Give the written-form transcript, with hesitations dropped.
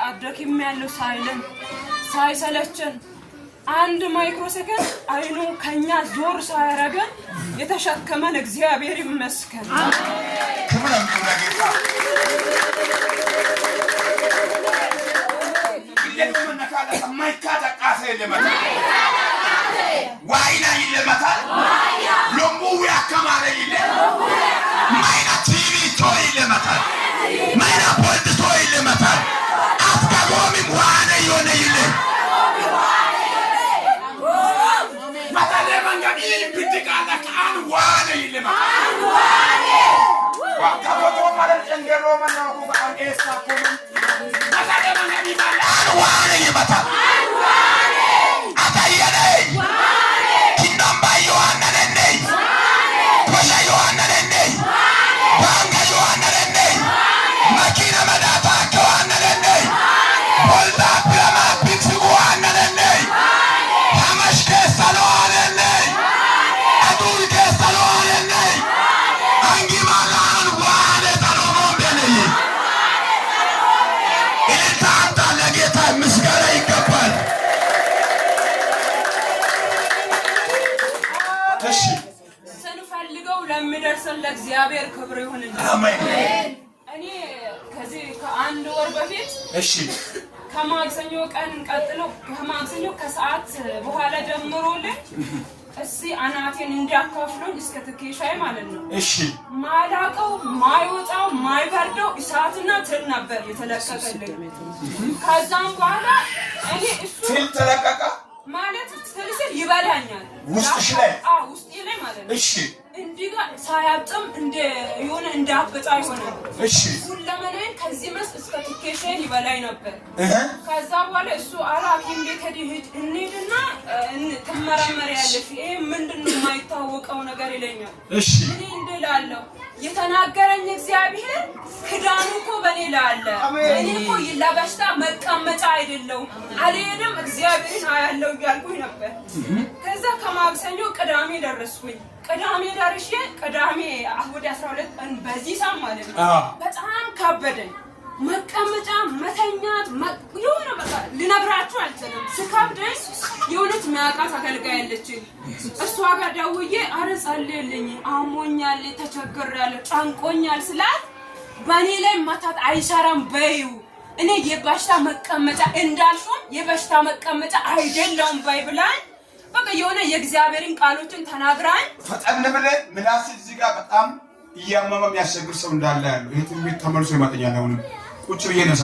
አድረክም ያለው ሳይሰለችን አንድ ማይክሮ ሰከንድ አይኑ ከኛ ዞር ሳያረገን የተሸከመን እግዚአብሔር ይመስገን። ክብርን ለጌታ ይለምን ነካለ ማይካታ ቃሴ ለመታ ዋይና ይለመታ ሎሙ ያከማለ ይለ ማይና ቲቪ ቶይ ለመታ ማይና ፖልት ቶይ ለመታ አፍጋጎሚ ዋና ይሆነ ይለ ብትቃለ ካን ዋና ይለማ ዋካቦቶ ማለት ጀንገሮ ማናው ባን ኤስታኮም ማታለ ማንጋኒ ባላ ዋና ይመታ አታየኔ ዋና ኪንዳምባ ዮሐና ነኔ ኮሻ ዮሐና ነኔ ባንጋ ዮሐና ነኔ ማኪና መዳታ ዮሐና ነኔ ወልዳ ብለማ ቢት ዮሐና ነኔ ሐማሽ ከሰሎ ነኔ ስንፈልገው ለሚደርሰን ለእግዚአብሔር ክብር ይሁንልን። አሜን። እኔ ከዚህ ከአንድ ወር በፊት ከማክሰኞ ቀን ቀጥሎ ከማክሰኞ ከሰዓት በኋላ ጀምሮልኝ አናቴን እንዲያካፍሉኝ እስከ ትኬሻዬ ማለት ነው። ማላቀው ማይወጣው ማይበርደው እሳትና ትል ነበር የተለቀቀልኝ። ከዛም በኋላ እኔ ትል ተለቀቀ ማለት ትልስል ይበላኛል ውስጥሽ ላይ ውስጤ ላይ ማለት ነው። እንዲጋ ሳያጥም እንደ የሆነ እንዳበጣ ይሆናል። ሁለመናዬን ከዚህ መስ እስከ ትኬሻዬ ይበላኝ ነበር። ከዛ በኋላ ሐኪም ቤት ሄድ እንሂድና ትመረመሪያለሽ፣ ይሄ ምንድነው የማይታወቀው ነገር ይለኛል። እኔ እንደላለሁ የተናገረኝ እግዚአብሔር ክዳኑ እኮ በኔ ላይ አለ። እኔ እኮ ለበሽታ መቀመጫ አይደለሁም፣ አልሄድም፣ እግዚአብሔርን አያለው እያልኩኝ ነበር። ከዛ ከማክሰኞ ቅዳሜ ደረስኩኝ። ቅዳሜ ደርሼ ቅዳሜ ወደ 12 ቀን በዚህ ሳም ማለት ነው በጣም ከበደኝ። መቀመጫ መተኛት የሆነ በቃ ልነግራችሁ አልችልም። ስከብደኝ የሆነች ሚያውቃት አገልጋይ አለችኝ። እሷ ጋር ደውዬ አረ ጸልይልኝ፣ አሞኛል፣ ተቸግሬያለሁ፣ ጨንቆኛል ስላት በእኔ ላይ መታት አይሰራም በይው፣ እኔ የበሽታ መቀመጫ እንዳልሽም የበሽታ መቀመጫ አይደለሁም በይ ብላኝ በቃ የሆነ የእግዚአብሔርን ቃሎችን ተናግራኝ ፈጠን ብለህ ምላስ እዚህ ጋር በጣም እያመመ የሚያስቸግር ሰው እንዳለ ያለው ይሄ ትንቢት ተመልሶ ይመጣኛል። አሁን ቁጭ ብዬ ነው